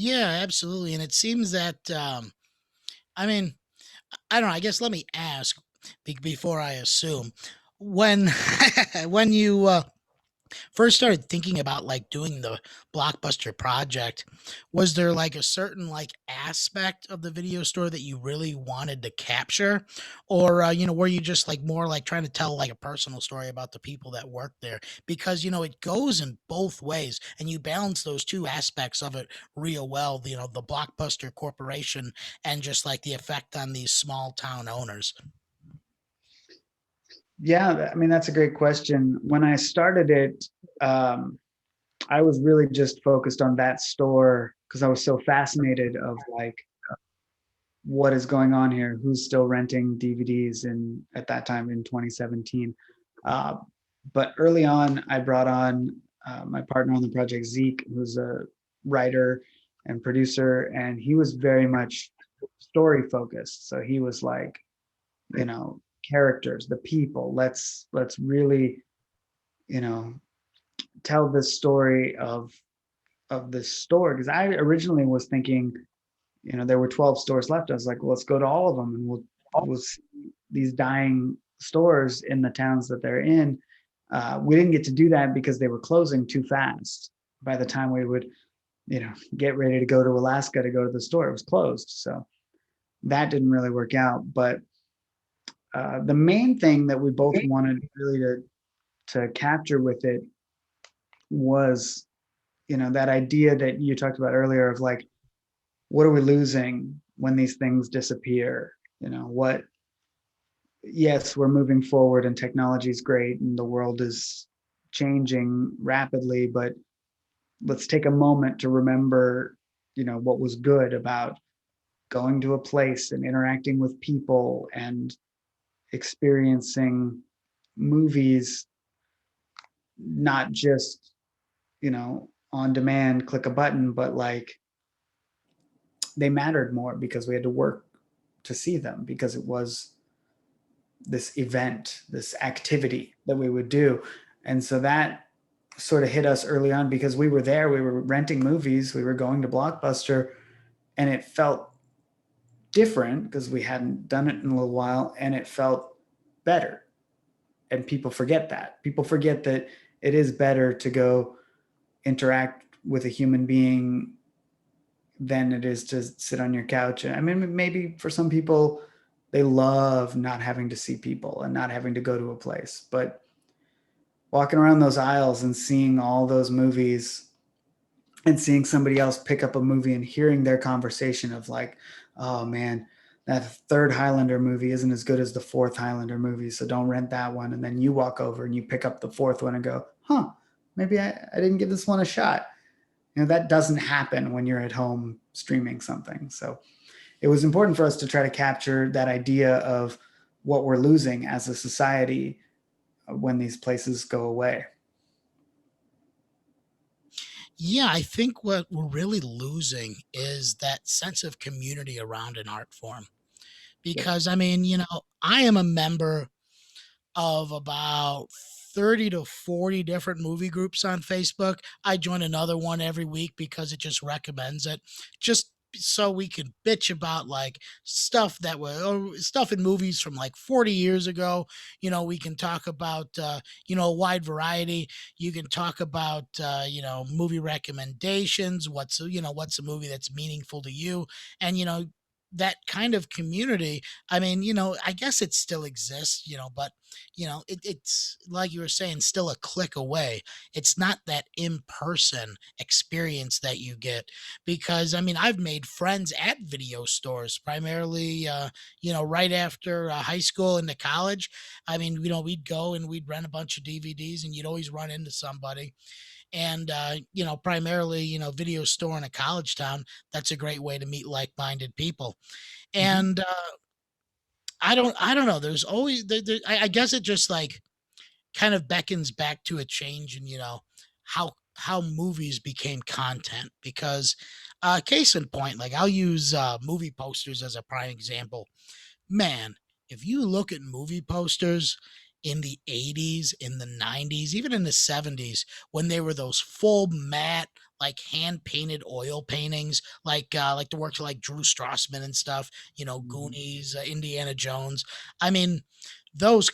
Yeah, absolutely. And it seems that, I mean, I don't know. I guess let me ask before I assume when when you first started thinking about like doing the blockbuster project, was there like a certain like aspect of the video store that you really wanted to capture, or were you just like more like trying to tell like a personal story about the people that work there? Because it goes in both ways, and you balance those two aspects of it real well. The blockbuster corporation and just like the effect on these small town owners. Yeah, I mean, that's a great question. When I started it, um, I was really just focused on that store because I was so fascinated of like what is going on here, who's still renting DVDs in at that time in 2017. Uh, but early on, I brought on my partner on the project, Zeke, who's a writer and producer, and he was very much story focused. So he was like, you know, characters, the people. Let's really, you know, tell this story of this store because I originally was thinking, there were 12 stores left. I was like, well, let's go to all of them and we'll see these dying stores in the towns that they're in. We didn't get to do that because they were closing too fast. By the time we would, get ready to go to Alaska to go to the store, it was closed. So that didn't really work out. But the main thing that we both wanted really to capture with it was, that idea that you talked about earlier of like, what are we losing when these things disappear? What Yes, we're moving forward and technology is great and the world is changing rapidly, but let's take a moment to remember, what was good about going to a place and interacting with people and experiencing movies, not just, on demand, click a button, but like they mattered more because we had to work to see them because it was this event, this activity that we would do. And so that sort of hit us early on because we were there, we were renting movies, we were going to Blockbuster, and it felt different because we hadn't done it in a little while and it felt better. And people forget that. People forget that it is better to go interact with a human being than it is to sit on your couch. I mean, maybe for some people, they love not having to see people and not having to go to a place. But walking around those aisles and seeing all those movies and seeing somebody else pick up a movie and hearing their conversation of like, oh man, that third Highlander movie isn't as good as the fourth Highlander movie, so don't rent that one. And then you walk over and you pick up the fourth one and go, huh, maybe I didn't give this one a shot. That doesn't happen when you're at home streaming something. So it was important for us to try to capture that idea of what we're losing as a society when these places go away. Yeah, I think what we're really losing is that sense of community around an art form. Yep. Because I am a member of about 30 to 40 different movie groups on Facebook. I join another one every week because it just recommends it. Just so we can bitch about like stuff in movies from like 40 years ago. We can talk about a wide variety. You can talk about movie recommendations, what's a movie that's meaningful to you, and that kind of community. I mean, I guess it still exists, but it's like you were saying, still a click away. It's not that in-person experience that you get, because I mean, I've made friends at video stores primarily, right after high school into college. I mean, we'd go and we'd rent a bunch of DVDs, and you'd always run into somebody. And primarily, video store in a college town, that's a great way to meet like-minded people. Mm-hmm. And I don't know. There's always I guess it just like kind of beckons back to a change in how movies became content. Because case in point, like I'll use movie posters as a prime example. Man, if you look at movie posters in the 80s, in the 90s, even in the 70s, when they were those full matte like hand painted oil paintings, like the works of like Drew Strassman and stuff. You know, Mhm. Goonies, Indiana Jones. I mean, those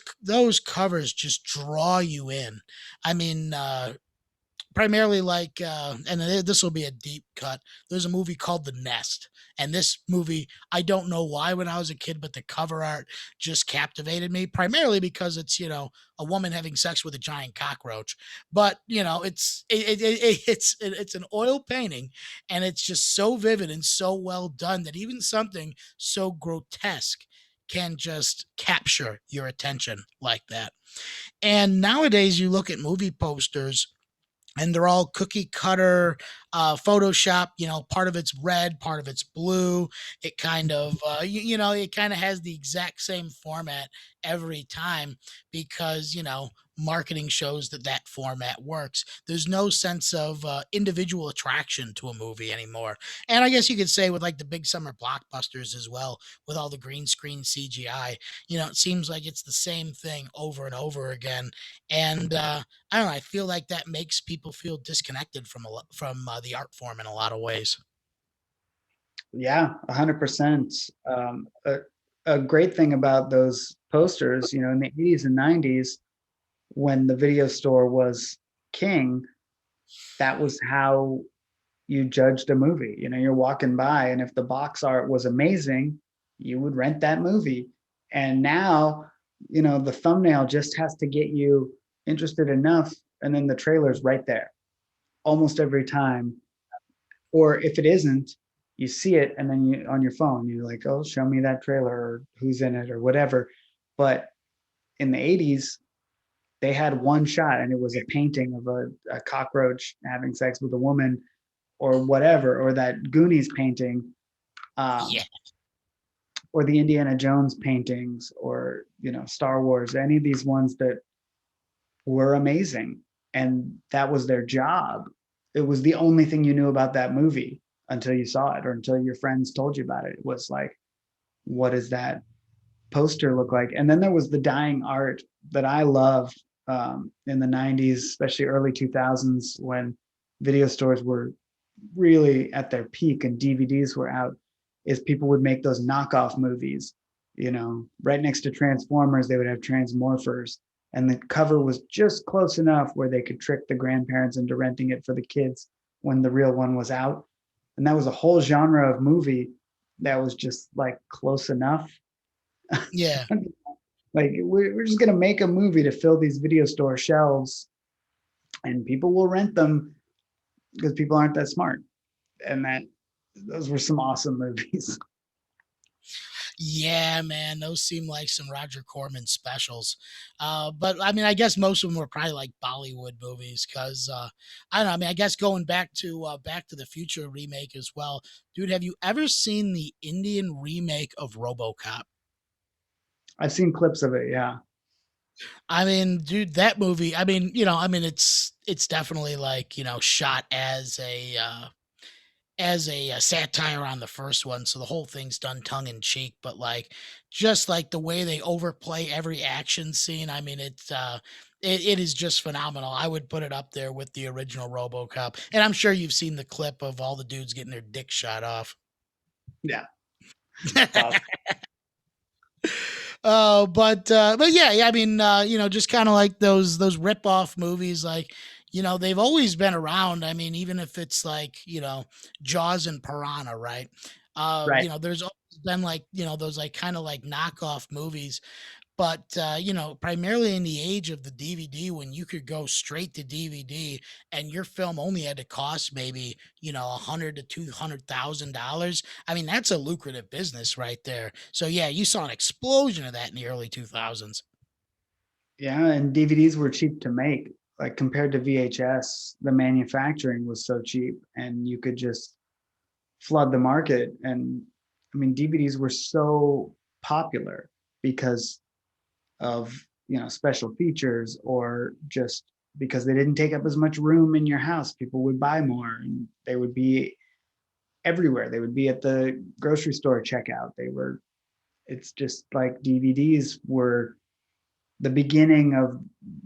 covers just draw you in. I mean, primarily like and this will be a deep cut. There's a movie called The Nest, and this movie, I don't know why when I was a kid, but the cover art just captivated me, primarily because it's, you know, a woman having sex with a giant cockroach. But you know, it's an oil painting, and it's just so vivid and so well done that even something so grotesque can just capture your attention like that. And nowadays you look at movie posters, and they're all cookie cutter, Photoshop. You know, part of it's red, part of it's blue. It kind of, you know, it kind of has the exact same format every time because, you know, marketing shows that that format works. There's no sense of individual attraction to a movie anymore. And I guess you could say with like the big summer blockbusters as well, with all the green screen CGI, you know, it seems like it's the same thing over and over again. And I don't know. I feel like that makes people feel disconnected from the art form in a lot of ways. Yeah, 100%. A great thing about those posters, you know, in the 80s and 90s, when the video store was king, that was how you judged a movie. You know, you're walking by, and if the box art was amazing, you would rent that movie. And now, you know, the thumbnail just has to get you interested enough, and then the trailer's right there almost every time. Or if it isn't, you see it, and then you on your phone, you're like, oh, show me that trailer or who's in it or whatever. But in the 80s, they had one shot, and it was a painting of a cockroach having sex with a woman or whatever, or that Goonies painting, Yeah. um, or the Indiana Jones paintings, or you know, Star Wars, any of these ones that were amazing, and that was their job. It was the only thing you knew about that movie until you saw it, or until your friends told you about it. It was like, what does that poster look like? And then there was the dying art that I loved, in the 90s, especially early 2000s, when video stores were really at their peak and DVDs were out, is people would make those knockoff movies. You know, right next to Transformers, they would have Transmorphers, and the cover was just close enough where they could trick the grandparents into renting it for the kids when the real one was out. And that was a whole genre of movie that was just like close enough. Yeah. Like, we're just gonna make a movie to fill these video store shelves, and people will rent them because people aren't that smart. And that those were some awesome movies. Yeah, man, those seem like some Roger Corman specials. But I mean, I guess most of them were probably like Bollywood movies because I don't know. I mean, I guess going Back to the Future remake as well, dude. Have you ever seen the Indian remake of RoboCop? I've seen clips of it. Yeah, I mean, dude, that movie. I mean, you know, I mean, it's definitely like, you know, shot as a satire on the first one, so the whole thing's done tongue in cheek, but, like, just, like, the way they overplay every action scene, I mean, it is just phenomenal. I would put it up there with the original RoboCop, and I'm sure you've seen the clip of all the dudes getting their dick shot off. yeah, it's awesome. But yeah, I mean, you know, just kind of like those rip off movies, like, you know, they've always been around. I mean, even if it's like, you know, Jaws and Piranha, right? Right. You know, there's always been like, you know, those like kind of like knockoff movies, but, you know, primarily in the age of the DVD when you could go straight to DVD and your film only had to cost maybe, you know, 100 to $200,000. I mean, that's a lucrative business right there. So yeah, you saw an explosion of that in the early 2000s. Yeah, and DVDs were cheap to make. Like, compared to VHS, the manufacturing was so cheap, and you could just flood the market. And I mean, DVDs were so popular because of, you know, special features, or just because they didn't take up as much room in your house. People would buy more, and they would be everywhere. They would be at the grocery store checkout. They were, it's just like DVDs were the beginning of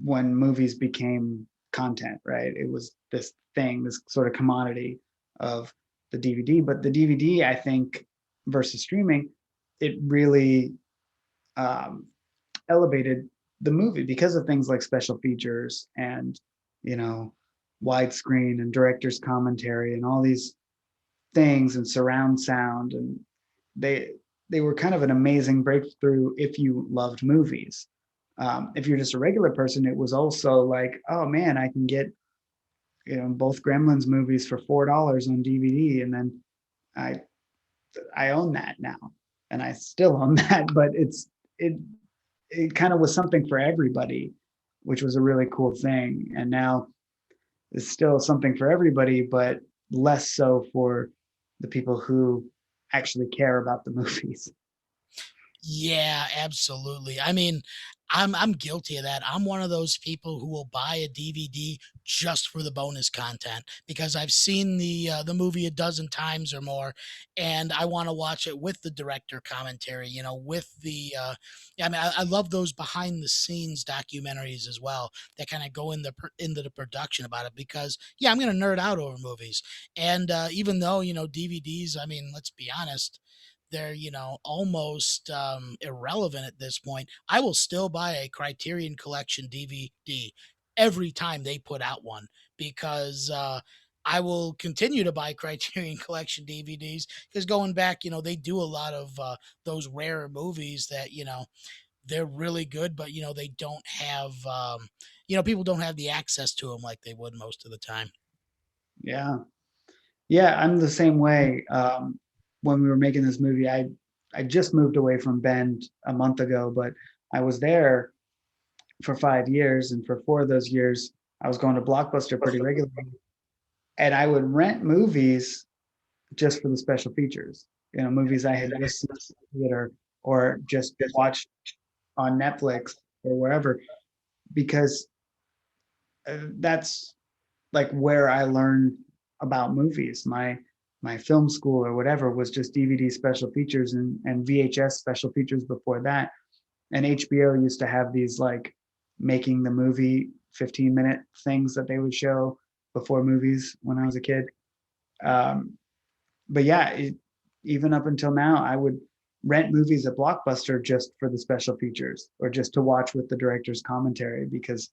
when movies became content, right? It was this thing, this sort of commodity of the DVD. But the DVD, I think, versus streaming, it really um, elevated the movie because of things like special features and, you know, widescreen and director's commentary and all these things and surround sound. And they they were kind of an amazing breakthrough if you loved movies. If you're just a regular person, it was also like, oh man, I can get, you know, both Gremlins movies for $4 on DVD, and then I I own that now, and I still own that. But it it kind of was something for everybody, which was a really cool thing. And now it's still something for everybody, but less so for the people who actually care about the movies. Yeah, absolutely. I mean, I'm guilty of that. I'm one of those people who will buy a DVD just for the bonus content because I've seen the movie a dozen times or more, and I want to watch it with the director commentary. You know, with the yeah, I mean, I love those behind the scenes documentaries as well that kind of go in into the production about it because yeah, I'm gonna nerd out over movies, and even though you know DVDs, I mean, let's be honest, they're almost irrelevant at this point. I will still buy a Criterion Collection DVD every time they put out one because I will continue to buy Criterion Collection DVDs because going back, they do a lot of those rare movies that they're really good, but they don't have people don't have the access to them like they would most of the time. Yeah. Yeah, I'm the same way. When we were making this movie, I just moved away from Bend a month ago, but I was there for 5 years, and for 4 of those years, I was going to Blockbuster pretty regularly, and I would rent movies just for the special features. You know, movies I had just seen in the theater or just watched on Netflix or wherever, because that's like where I learned about movies. My film school or whatever was just DVD special features and VHS special features before that. And HBO used to have these like making the movie 15-minute things that they would show before movies when I was a kid. Um, but yeah, even up until now, I would rent movies at Blockbuster just for the special features or just to watch with the director's commentary because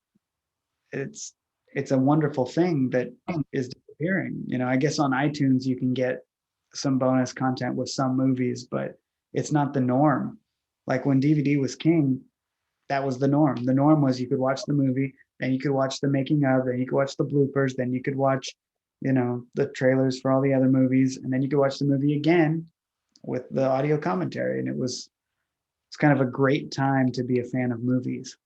it's it's a wonderful thing that is disappearing. You know, I guess on iTunes you can get some bonus content with some movies, but it's not the norm. Like when DVD was king, that was the norm. The norm was you could watch the movie, then you could watch the making of, then you could watch the bloopers, then you could watch, you know, the trailers for all the other movies, and then you could watch the movie again with the audio commentary. And it's kind of a great time to be a fan of movies.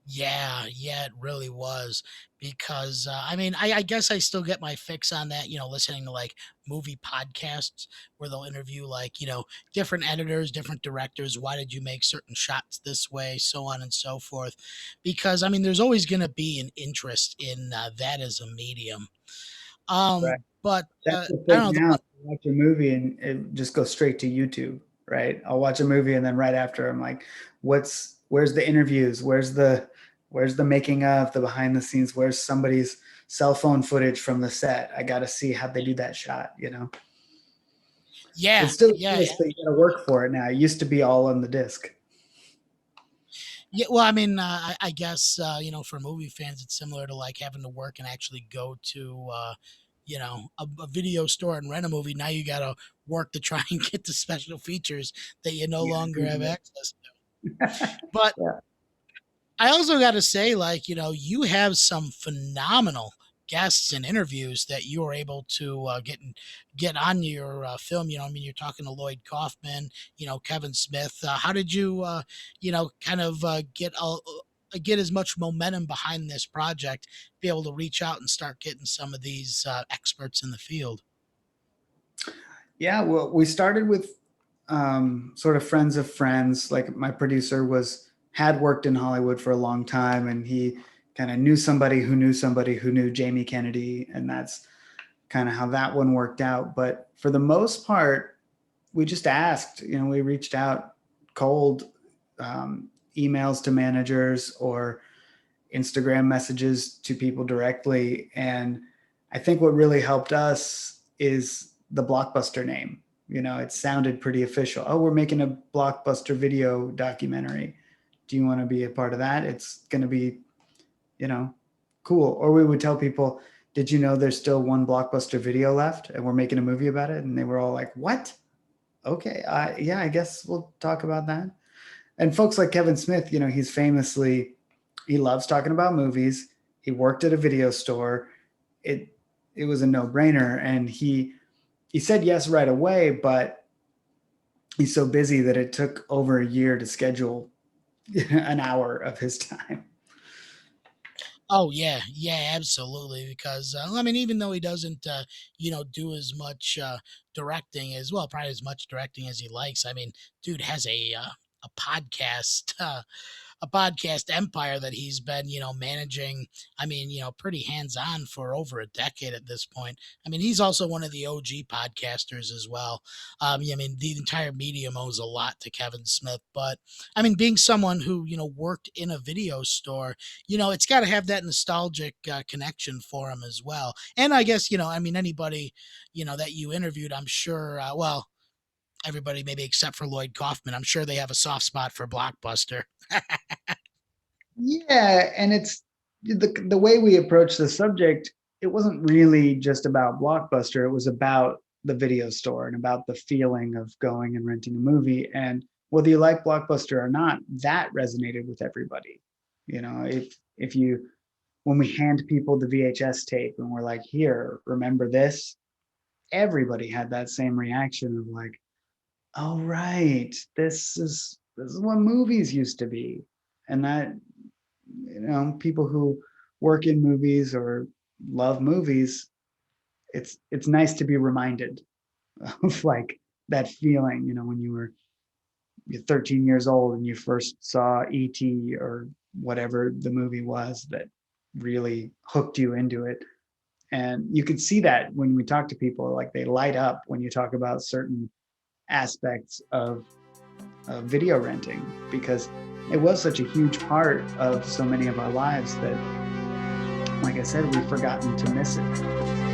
Yeah, yeah, it really was because I mean, I guess I still get my fix on that. Listening to like movie podcasts where they'll interview like different editors, different directors. Why did you make certain shots this way, so on and so forth? Because I mean, there's always going to be an interest in that as a medium. Right. But That's the I thing don't know. now. I watch a movie and it just goes straight to YouTube, right? I'll watch a movie and then right after I'm like, where's the interviews? Where's the making of, the behind the scenes? Where's somebody's cell phone footage from the set? I got to see how they do that shot, you know? Yeah, It still yeah, exists, but you got to work for it now. It used to be all on the disc. yeah, well, I mean, I guess for movie fans, it's similar to like having to work and actually go to a video store and rent a movie. Now you got to work to try and get the special features that you no You longer gotta have do access to. But it. I also got to say, like, you have some phenomenal guests and interviews that you were able to get on your film. I mean, you're talking to Lloyd Kaufman, Kevin Smith. How did you, kind of get as much momentum behind this project, be able to reach out and start getting some of these experts in the field? Yeah, well, we started with sort of friends of friends. Like my producer had worked in Hollywood for a long time, and he kind of knew somebody who knew somebody who knew Jamie Kennedy, and that's kind of how that one worked out. But for the most part, we just asked. You know, we reached out cold emails to managers or Instagram messages to people directly. And I think what really helped us is the Blockbuster name. You know, it sounded pretty official. Oh, we're making a Blockbuster video documentary. Do you want to be a part of that? It's going to be, you know, cool. Or we would tell people, did you know there's still one Blockbuster video left and we're making a movie about it? And they were all like, what? Okay, yeah, I guess we'll talk about that. And folks like Kevin Smith, you know, he's famously, he loves talking about movies. He worked at a video store. It it was a no-brainer, and he said yes right away, but he's so busy that it took over a year to schedule an hour of his time. Oh yeah, yeah, absolutely. Because I mean, even though he doesn't, do as much directing as well, probably as much directing as he likes. I mean, dude has a podcast, a podcast empire that he's been, managing. I mean, pretty hands on for over a decade at this point. I mean, he's also one of the OG podcasters as well. Yeah, I mean, the entire medium owes a lot to Kevin Smith, but I mean, being someone who, worked in a video store, it's got to have that nostalgic connection for him as well. And I guess, I mean, anybody, that you interviewed, I'm sure, well, everybody maybe except for Lloyd Kaufman, I'm sure they have a soft spot for Blockbuster. Yeah, and it's the way we approach the subject, it wasn't really just about Blockbuster, it was about the video store and about the feeling of going and renting a movie, and whether you like Blockbuster or not, that resonated with everybody. You know, if you when we hand people the VHS tape and we're like, "Here, remember this?" Everybody had that same reaction of like, "Oh, right, this is what movies used to be." And that, you know, people who work in movies or love movies, it's nice to be reminded of like that feeling, you know, when you're 13 years old and you first saw ET or whatever the movie was that really hooked you into it. And you could see that when we talk to people, like they light up when you talk about certain aspects of video renting, because it was such a huge part of so many of our lives that, like I said, we've forgotten to miss it.